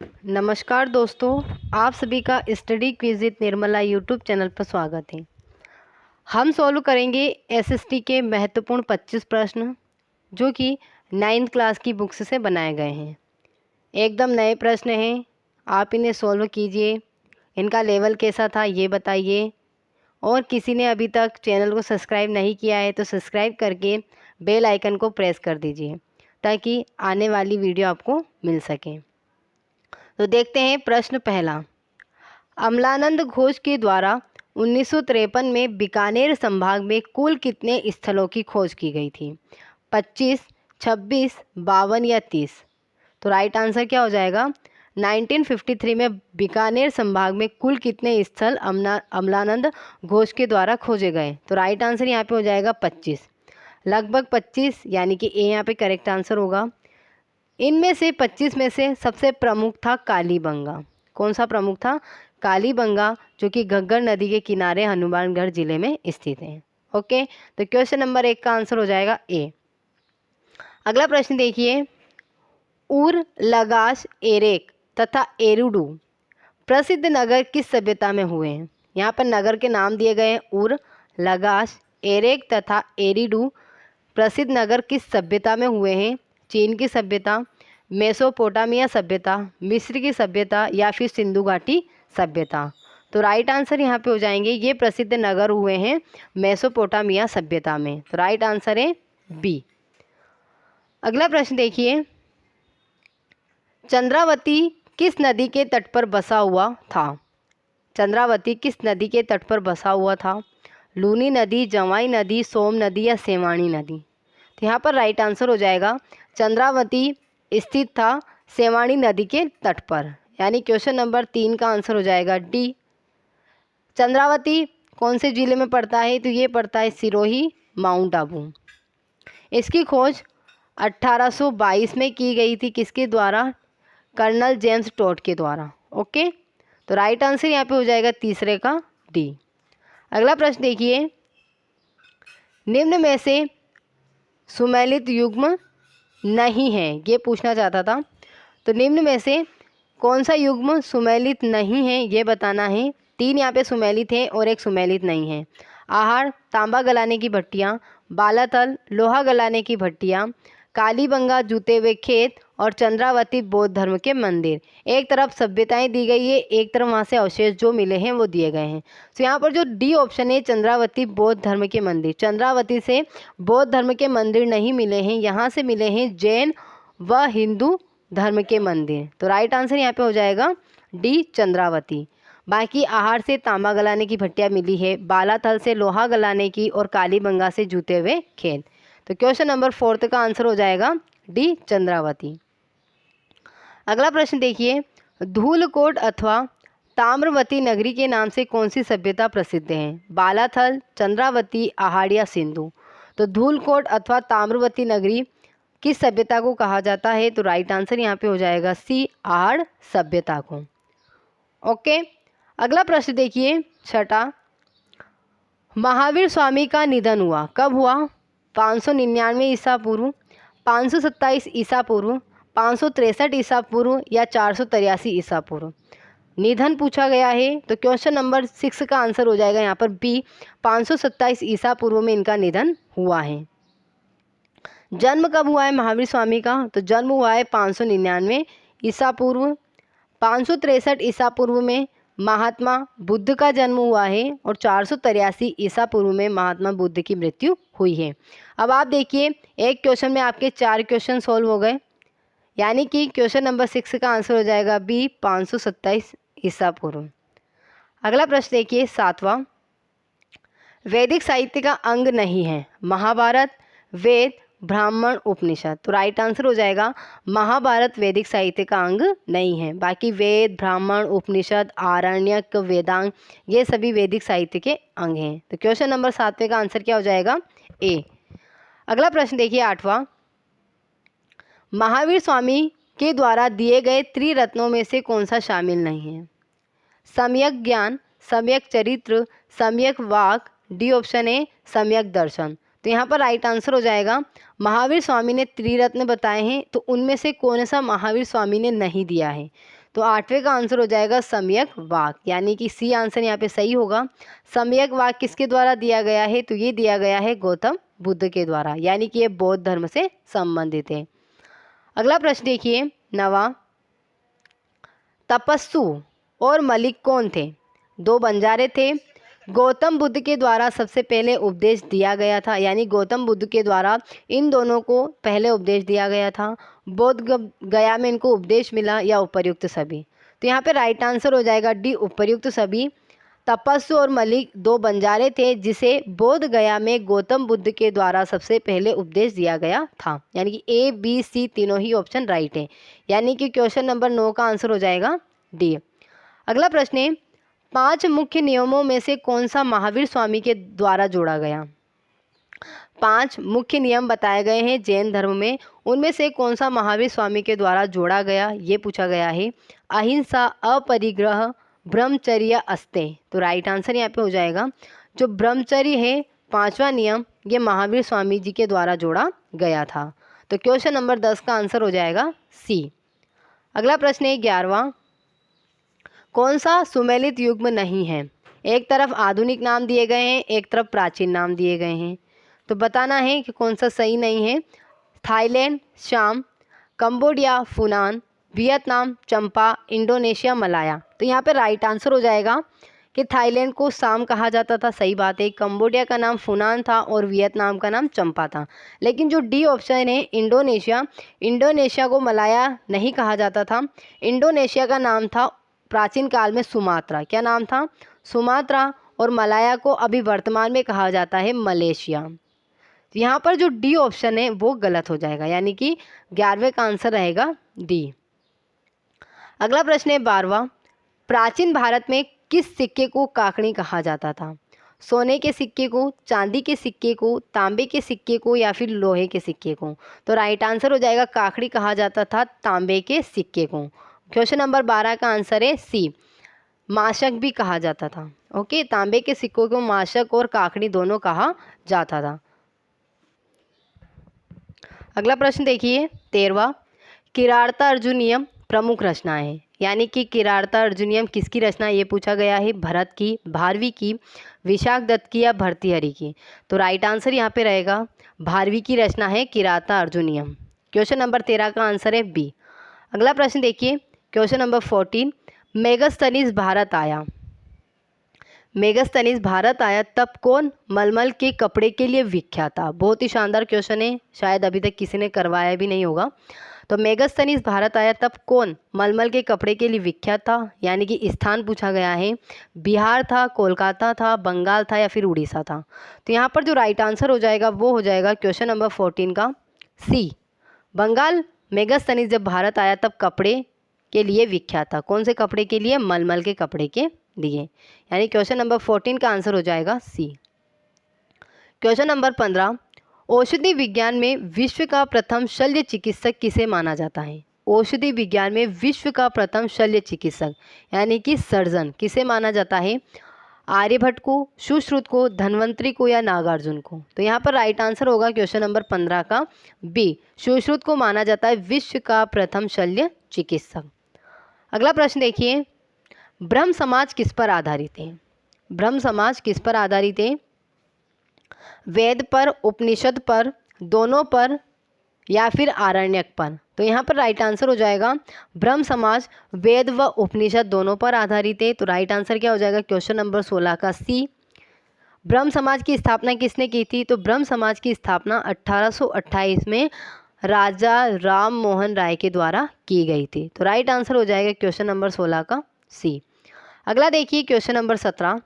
नमस्कार दोस्तों, आप सभी का study quiz with Nirmala YouTube channel पर स्वागत है। हम सॉल्व करेंगे एसएसटी के महत्वपूर्ण 25 प्रश्न जो कि 9th क्लास की बुक्स से बनाए गए हैं। एकदम नए प्रश्न हैं, आप इन्हें सॉल्व कीजिए। इनका लेवल कैसा था ये बताइए, और किसी ने अभी तक चैनल को सब्सक्राइब नहीं किया है तो सब्सक्राइब करके बेल आइकन को प्रेस कर दीजिए ताकि आने वाली वीडियो आपको मिल सके। तो देखते हैं प्रश्न पहला। अमलानंद घोष के द्वारा 1953 में बीकानेर संभाग में कुल कितने स्थलों की खोज की गई थी? 25, 26, 52 या 30? तो राइट आंसर क्या हो जाएगा? 1953 में बीकानेर संभाग में कुल कितने स्थल अमलानंद घोष के द्वारा खोजे गए? तो राइट आंसर यहाँ पे हो जाएगा 25, लगभग 25, यानी कि ए यहाँ पे करेक्ट आंसर होगा। इनमें से 25 में से सबसे प्रमुख था कालीबंगा। कौन सा प्रमुख था? कालीबंगा, जो कि घग्गर नदी के किनारे हनुमानगढ़ जिले में स्थित है। ओके, तो क्वेश्चन नंबर 1 का आंसर हो जाएगा ए। अगला प्रश्न देखिए। उर, लगाश, एरेक तथा एरुडू प्रसिद्ध नगर किस सभ्यता में हुए हैं? यहाँ पर नगर के नाम दिए गए हैं। उर, लगाश, एरेक तथा एरिडू प्रसिद्ध नगर किस सभ्यता में हुए हैं? चीन की सभ्यता, मेसोपोटामिया सभ्यता, मिस्र की सभ्यता या फिर सिंधु घाटी सभ्यता? तो राइट आंसर यहाँ पे हो जाएंगे, ये प्रसिद्ध नगर हुए हैं मेसोपोटामिया सभ्यता में। तो राइट आंसर है बी। अगला प्रश्न देखिए। चंद्रावती किस नदी के तट पर बसा हुआ था? चंद्रावती किस नदी के तट पर बसा हुआ था? लूनी नदी, जवाई नदी, सोम नदी या सेवाणी नदी? तो यहाँ पर राइट आंसर हो जाएगा, चंद्रावती स्थित था सेवाणी नदी के तट पर, यानी क्वेश्चन नंबर 3 का आंसर हो जाएगा डी। चंद्रावती कौन से जिले में पड़ता है? तो ये पड़ता है सिरोही, माउंट आबू। इसकी खोज 1822 में की गई थी, किसके द्वारा? कर्नल जेम्स टोड के द्वारा। ओके, तो राइट आंसर यहाँ पे हो जाएगा तीसरे का डी। अगला प्रश्न देखिए। निम्न में से सुमेलित युग्म नहीं है, ये पूछना चाहता था। तो निम्न में से कौन सा युग्म सुमेलित नहीं है ये बताना है। 3 यहाँ पे सुमेलित हैं और 1 सुमेलित नहीं है। आहार, तांबा गलाने की भट्टियाँ, बालाथल, लोहा गलाने की भट्टियाँ, कालीबंगा जूते हुए खेत और चंद्रावती बौद्ध धर्म के मंदिर। एक तरफ सभ्यताएं दी गई है, एक तरफ वहाँ से अवशेष जो मिले हैं वो दिए गए हैं। तो यहाँ पर जो डी ऑप्शन है, चंद्रावती बौद्ध धर्म के मंदिर, चंद्रावती से बौद्ध धर्म के मंदिर नहीं मिले हैं, यहाँ से मिले हैं जैन व हिंदू धर्म के मंदिर। तो राइट आंसर यहाँ पे हो जाएगा डी, चंद्रावती। बाकी आहार से तांबा गलाने की भट्टियाँ मिली है, बालाथल से लोहा गलाने की और कालीबंगा से जूते हुए खेत। तो क्वेश्चन नंबर 4 का आंसर हो जाएगा डी, चंद्रावती। अगला प्रश्न देखिए। धूलकोट अथवा ताम्रवती नगरी के नाम से कौन सी सभ्यता प्रसिद्ध है? बालाथल, चंद्रावती, आहाड़ या सिंधु? तो धूलकोट अथवा ताम्रवती नगरी किस सभ्यता को कहा जाता है? तो राइट आंसर यहाँ पे हो जाएगा सी, आहाड़ सभ्यता को। ओके, अगला प्रश्न देखिए, छठा। महावीर स्वामी का निधन हुआ, कब हुआ? 599 ईसा पूर्व, 527 ईसा पूर्व, 563 ईसा पूर्व या 483 ईसा पूर्व? निधन पूछा गया है, तो क्वेश्चन नंबर 6 का आंसर हो जाएगा यहाँ पर बी, 527 ईसा पूर्व में इनका निधन हुआ है। जन्म कब हुआ है महावीर स्वामी का? तो जन्म हुआ है 599 ईसा पूर्व, 563 ईसा पूर्व में महात्मा बुद्ध का जन्म हुआ है और 483 ईसा पूर्व में महात्मा बुद्ध की मृत्यु हुई है। अब आप देखिए, एक क्वेश्चन में आपके 4 क्वेश्चन सॉल्व हो गए, यानी कि क्वेश्चन नंबर 6 का आंसर हो जाएगा बी, 527 ईसा पूर्व। अगला प्रश्न देखिए, 7वां। वैदिक साहित्य का अंग नहीं है? महाभारत, वेद, ब्राह्मण, उपनिषद? तो राइट आंसर हो जाएगा महाभारत वैदिक साहित्य का अंग नहीं है। बाकी वेद, ब्राह्मण, उपनिषद, आरण्यक, वेदांग ये सभी वैदिक साहित्य के अंग हैं। तो क्वेश्चन नंबर 7 का आंसर क्या हो जाएगा? ए। अगला प्रश्न देखिए, 8वां। महावीर स्वामी के द्वारा दिए गए त्रिरत्नों में से कौन सा शामिल नहीं है? सम्यक ज्ञान, सम्यक चरित्र, सम्यक वाक, डी ऑप्शन है सम्यक दर्शन? तो यहाँ पर राइट आंसर हो जाएगा, महावीर स्वामी ने त्रिरत्न बताए हैं, तो उनमें से कौन सा महावीर स्वामी ने नहीं दिया है? तो 8वें का आंसर हो जाएगा सम्यक वाक्, यानी कि सी आंसर यहाँ पे सही होगा। सम्यक वाक् किसके द्वारा दिया गया है? तो ये दिया गया है गौतम बुद्ध के द्वारा, यानी कि ये बौद्ध धर्म से संबंधित है। अगला प्रश्न देखिए 9वां, तपस्सु और मलिक कौन थे? 2 बंजारे थे। गौतम बुद्ध के द्वारा सबसे पहले उपदेश दिया गया था, यानी गौतम बुद्ध के द्वारा इन दोनों को पहले उपदेश दिया गया था। बोध गया में इनको उपदेश मिला, या उपर्युक्त सभी? तो यहाँ पे राइट आंसर हो जाएगा डी, उपर्युक्त सभी। तपस्सु और मलिक 2 बंजारे थे जिसे बोध गया में गौतम बुद्ध के द्वारा सबसे पहले उपदेश दिया गया था, यानी कि ए बी सी तीनों ही ऑप्शन राइट है, यानी कि क्वेश्चन नंबर 9 का आंसर हो जाएगा डी। अगला प्रश्न है 5 मुख्य नियमों में से कौन सा महावीर स्वामी के द्वारा जोड़ा गया? 5 मुख्य नियम बताए गए हैं जैन धर्म में, उनमें से कौन सा महावीर स्वामी के द्वारा जोड़ा गया, ये पूछा गया है। अहिंसा, अपरिग्रह, ब्रह्मचर्य, अस्तेय। तो राइट आंसर यहाँ पे हो जाएगा जो ब्रह्मचर्य है 5वां नियम, ये महावीर स्वामी जी के द्वारा जोड़ा गया था। तो क्वेश्चन नंबर 10 का आंसर हो जाएगा सी। अगला प्रश्न है 11वां, कौन सा सुमेलित युग्म नहीं है? एक तरफ आधुनिक नाम दिए गए हैं, एक तरफ प्राचीन नाम दिए गए हैं, तो बताना है कि कौन सा सही नहीं है। थाईलैंड शाम, कंबोडिया फुनान, वियतनाम चंपा, इंडोनेशिया मलाया। तो यहाँ पे राइट आंसर हो जाएगा कि थाईलैंड को शाम कहा जाता था, सही बात है। कंबोडिया का नाम फुनान था और वियतनाम का नाम चंपा था। लेकिन जो डी ऑप्शन है इंडोनेशिया, इंडोनेशिया को मलाया नहीं कहा जाता था। इंडोनेशिया का नाम था प्राचीन काल में सुमात्रा। क्या नाम था? सुमात्रा। और मलाया को अभी वर्तमान में कहा जाता है मलेशिया। तो यहाँ पर जो डी ऑप्शन है वो गलत हो जाएगा, यानी कि 11वें का आंसर रहेगा डी। अगला प्रश्न है 12वां, प्राचीन भारत में किस सिक्के को काकणी कहा जाता था? सोने के सिक्के को, चांदी के सिक्के को, तांबे के सिक्के को, या फिर लोहे के सिक्के को? तो राइट आंसर हो जाएगा काकड़ी कहा जाता था तांबे के सिक्के को। क्वेश्चन नंबर 12 का आंसर है सी, माशक भी कहा जाता था। ओके, तांबे के सिक्कों को माशक और काकड़ी दोनों कहा जाता था। अगला प्रश्न देखिए 13वां, किराता अर्जुनियम प्रमुख रचना है, यानी कि किराता अर्जुनियम किसकी रचना, ये पूछा गया है। भरत की, भारवी की, विशाख दत्त की, या भर्तृहरि की? तो राइट आंसर यहाँ पे रहेगा भारवी की रचना है किराता अर्जुनियम। क्वेश्चन नंबर 13 का आंसर है बी। अगला प्रश्न देखिए क्वेश्चन नंबर 14, मेगास्थनीज भारत आया। मेगास्थनीज भारत आया तब कौन मलमल के कपड़े के लिए विख्यात था? बहुत ही शानदार क्वेश्चन है, शायद अभी तक किसी ने करवाया भी नहीं होगा। तो मेगास्थनीज भारत आया तब कौन मलमल के कपड़े के लिए विख्यात था, यानी कि स्थान पूछा गया है। बिहार था, कोलकाता था, बंगाल था, या फिर उड़ीसा था? तो यहाँ पर जो राइट आंसर हो जाएगा वो हो जाएगा क्वेश्चन नंबर 14 का सी, बंगाल। मेगास्थनीज जब भारत आया तब कपड़े के लिए विख्यात था। कौन से कपड़े के लिए? मलमल के कपड़े के लिए, यानी क्वेश्चन नंबर 14 का आंसर हो जाएगा सी। क्वेश्चन नंबर 15, औषधि विज्ञान में विश्व का प्रथम शल्य चिकित्सक किसे माना जाता है? औषधि विज्ञान में विश्व का प्रथम शल्य चिकित्सक यानी कि सर्जन किसे माना जाता है? आर्यभट्ट को, सुश्रुत को, धन्वंतरी को, या नागार्जुन को? तो यहाँ पर राइट आंसर होगा क्वेश्चन नंबर 15 का बी, सुश्रुत को माना जाता है विश्व का प्रथम शल्य चिकित्सक। अगला प्रश्न देखिए, ब्रह्म समाज किस पर आधारित है? ब्रह्म समाज किस पर आधारित है? वेद पर, उपनिषद पर, दोनों पर, या फिर आरण्यक पर? तो यहाँ पर राइट आंसर हो जाएगा ब्रह्म समाज वेद व उपनिषद दोनों पर आधारित है। तो राइट आंसर क्या हो जाएगा क्वेश्चन नंबर 16 का सी। ब्रह्म समाज की स्थापना किसने की थी? तो ब्रह्म समाज की स्थापना 1828 में राजा राम मोहन राय के द्वारा की गई थी। तो राइट आंसर हो जाएगा क्वेश्चन नंबर 16 का सी। अगला देखिए क्वेश्चन नंबर 17,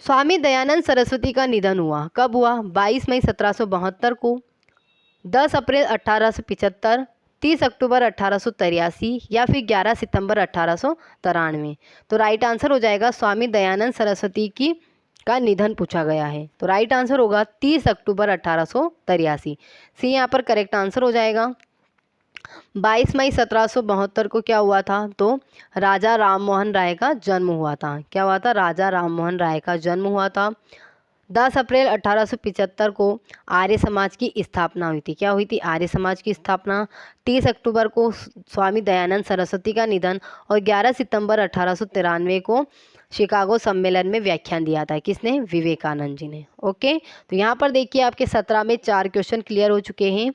स्वामी दयानंद सरस्वती का निधन हुआ कब हुआ? 22 मई 1772 को, 10 अप्रैल 1875, 30 अक्टूबर 1883, या फिर 11 सितंबर 1893? तो राइट आंसर हो जाएगा स्वामी दयानंद सरस्वती की का निधन पूछा गया है। तो राइट आंसर होगा 30 अक्टूबर 1883, सी यहाँ पर करेक्ट आंसर हो जाएगा। 22 मई 1772 को क्या हुआ था? तो राजा राम मोहन राय का जन्म हुआ था। क्या हुआ था? राजा राम मोहन राय का जन्म हुआ था। 10 अप्रैल 1875 को आर्य समाज की स्थापना हुई थी। क्या हुई थी? आर्य समाज की स्थापना। 30 अक्टूबर को स्वामी दयानंद सरस्वती का निधन और 11 सितंबर 1893 को शिकागो सम्मेलन में व्याख्यान दिया था। किसने? विवेकानंद जी ने। ओके, तो यहाँ पर देखिए आपके 17 में 4 क्वेश्चन क्लियर हो चुके हैं।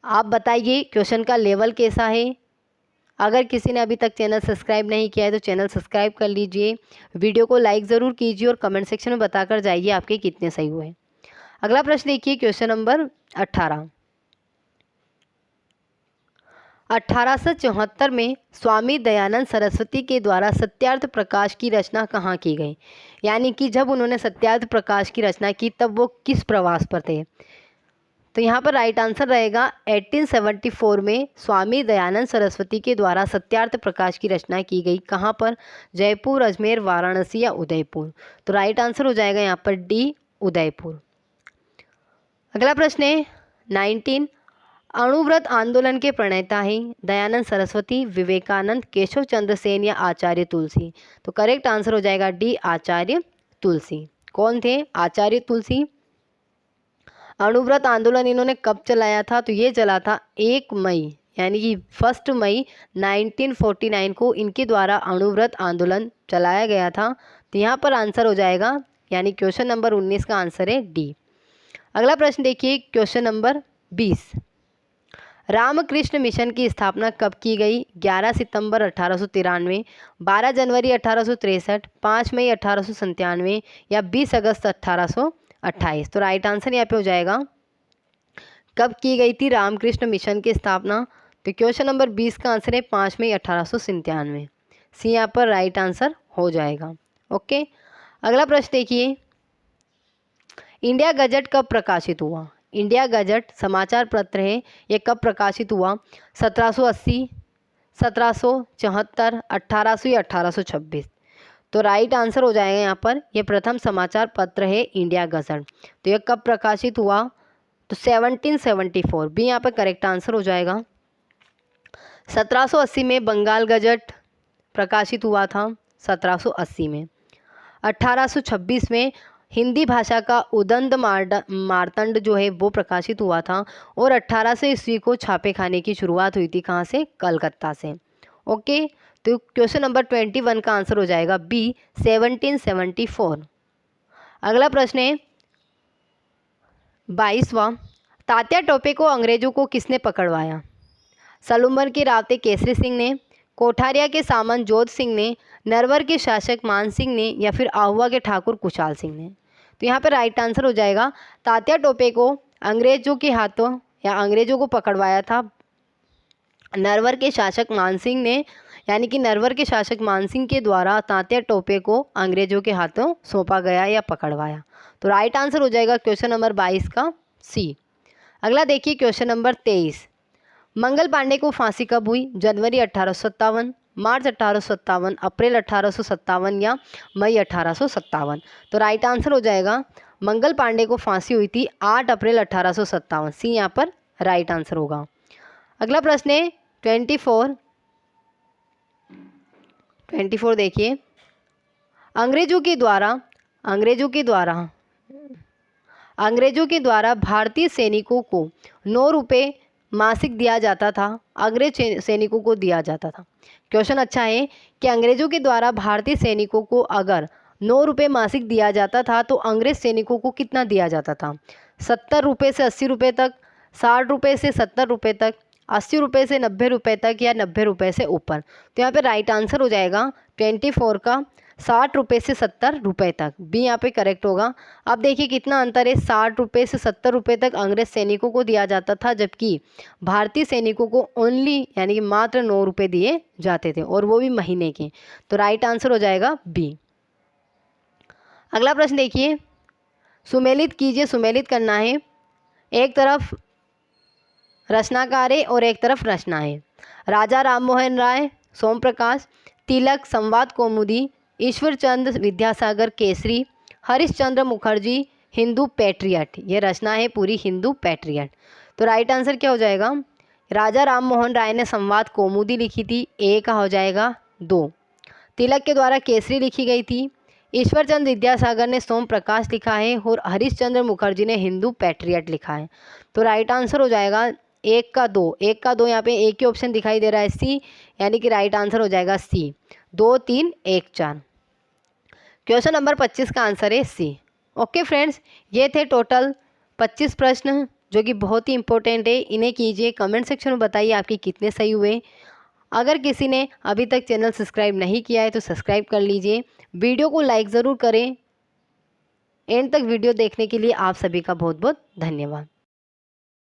आप बताइए क्वेश्चन का लेवल कैसा है। अगर किसी ने अभी तक चैनल सब्सक्राइब नहीं किया है तो चैनल सब्सक्राइब कर लीजिए, वीडियो को लाइक ज़रूर कीजिए और कमेंट सेक्शन में बताकर जाइए आपके कितने सही हुए। अगला प्रश्न देखिए, क्वेश्चन नंबर 18। 1874 में स्वामी दयानंद सरस्वती के द्वारा सत्यार्थ प्रकाश की रचना कहाँ की गई? यानी कि जब उन्होंने सत्यार्थ प्रकाश की रचना की तब वो किस प्रवास पर थे? तो यहाँ पर राइट आंसर रहेगा 1874 में स्वामी दयानंद सरस्वती के द्वारा सत्यार्थ प्रकाश की रचना की गई। कहाँ पर? जयपुर, अजमेर, वाराणसी या उदयपुर। तो राइट आंसर हो जाएगा यहाँ पर डी, उदयपुर। अगला प्रश्न है 19। अणुव्रत आंदोलन के प्रणेता हैं दयानंद सरस्वती, विवेकानंद, केशव चंद्र सेन या आचार्य तुलसी। तो करेक्ट आंसर हो जाएगा डी, आचार्य तुलसी। कौन थे? आचार्य तुलसी। अणुव्रत आंदोलन इन्होंने कब चलाया था? तो ये चला था 1 मई यानी कि 1 मई 1949 को इनके द्वारा अणुव्रत आंदोलन चलाया गया था। तो यहाँ पर आंसर हो जाएगा यानी क्वेश्चन नंबर 19 का आंसर है डी। अगला प्रश्न देखिए, क्वेश्चन नंबर 20। रामकृष्ण मिशन की स्थापना कब की गई? 11 सितंबर 1893, 12 जनवरी 1863, 5 मई 1897 या 20 अगस्त 1828। तो राइट आंसर यहाँ पे हो जाएगा कब की गई थी रामकृष्ण मिशन की स्थापना? तो क्वेश्चन नंबर 20 का आंसर है 5 मई 1897। सी यहाँ पर राइट आंसर हो जाएगा। ओके, अगला प्रश्न देखिए, इंडिया गजट कब प्रकाशित हुआ? इंडिया गजट समाचार पत्र है, ये कब प्रकाशित हुआ? 1780, 1774, 1800 या 1826। तो राइट आंसर हो जाएगा यहाँ पर ये प्रथम समाचार पत्र है इंडिया गजट। तो ये कब प्रकाशित हुआ? तो 1774, बी यहाँ पर करेक्ट आंसर हो जाएगा। 1780 में बंगाल गजट प्रकाशित हुआ था, 1780 में। 1826 में हिंदी भाषा का उदंड मार्तंड जो है वो प्रकाशित हुआ था और 1800 ईस्वी को छापे खाने की शुरुआत हुई थी। कहाँ से? कलकत्ता से। ओके, तो क्वेश्चन नंबर 21 का आंसर हो जाएगा बी, 1774। अगला प्रश्न है 22वां। तात्या टोपे को अंग्रेजों को किसने पकड़वाया? सलूम्बर के रावते केसरी सिंह ने, कोठारिया के सामंत जोध सिंह ने, नरवर के शासक मान सिंह ने या फिर आहुआ के ठाकुर कुशाल सिंह ने। तो यहाँ पर राइट आंसर हो जाएगा तात्या टोपे को अंग्रेजों के हाथों या अंग्रेजों को पकड़वाया था नरवर के शासक मान सिंह ने, यानी कि नरवर के शासक मान सिंह के द्वारा तात्या टोपे को अंग्रेजों के हाथों सौंपा गया या पकड़वाया। तो राइट आंसर हो जाएगा क्वेश्चन नंबर 22 का सी। अगला देखिए क्वेश्चन नंबर 23। मंगल पांडे को फांसी कब हुई? जनवरी 1857, मार्च 1857, अप्रैल 1857 या मई 1857। तो राइट आंसर हो जाएगा मंगल पांडे को फांसी हुई थी 8 अप्रैल 1857। सी यहाँ पर राइट आंसर होगा। अगला प्रश्न है 24 देखिए, अंग्रेजों के द्वारा भारतीय सैनिकों को 9 रुपये मासिक दिया जाता था। अंग्रेज सैनिकों को दिया जाता था। क्वेश्चन अच्छा है कि अंग्रेजों के द्वारा भारतीय सैनिकों को अगर 9 रुपये मासिक दिया जाता था तो अंग्रेज सैनिकों को कितना दिया जाता था? 70 रुपये से 80 रुपये तक, 60 रुपये से 70 रुपये तक, 80 रुपये से 90 रुपये तक या 90 रुपये से ऊपर। तो यहाँ पे राइट आंसर हो जाएगा 24 का 60 रुपये से 70 रुपये तक। बी यहाँ पे करेक्ट होगा। अब देखिए कितना अंतर है, 60 रुपये से 70 रुपये तक अंग्रेज सैनिकों को दिया जाता था जबकि भारतीय सैनिकों को ओनली यानी कि मात्र 9 रुपये दिए जाते थे और वो भी महीने के। तो राइट आंसर हो जाएगा बी। अगला प्रश्न देखिए, सुमेलित कीजिए। सुमेलित करना है, एक तरफ रचनाकार है और एक तरफ रचना है। राजा राम मोहन राय, सोम प्रकाश, तिलक, संवाद कौमुदी, ईश्वर चंद्र विद्यासागर केसरी, हरिश्चंद्र मुखर्जी हिंदू पैट्रियट। ये रचना है पूरी हिंदू पैट्रियट। तो राइट आंसर क्या हो जाएगा? राजा राम मोहन राय ने संवाद कौमुदी लिखी थी, ए का हो जाएगा 2। तिलक के द्वारा केसरी लिखी गई थी, ईश्वर चंद्र विद्यासागर ने सोम प्रकाश लिखा है और हरीश चंद्र मुखर्जी ने हिंदू पैट्रियट लिखा है। तो राइट आंसर हो जाएगा 1 का 2, 1 का 2, यहाँ पे एक ही ऑप्शन दिखाई दे रहा है सी, यानी कि राइट आंसर हो जाएगा सी। 2 3 1 4। क्वेश्चन नंबर 25 का आंसर है सी। ओके फ्रेंड्स, ये थे टोटल 25 प्रश्न जो कि बहुत ही इंपॉर्टेंट है। इन्हें कीजिए, कमेंट सेक्शन में बताइए आपके कितने सही हुए। अगर किसी ने अभी तक चैनल सब्सक्राइब नहीं किया है तो सब्सक्राइब कर लीजिए। वीडियो को लाइक ज़रूर करें। एंड तक वीडियो देखने के लिए आप सभी का बहुत बहुत धन्यवाद।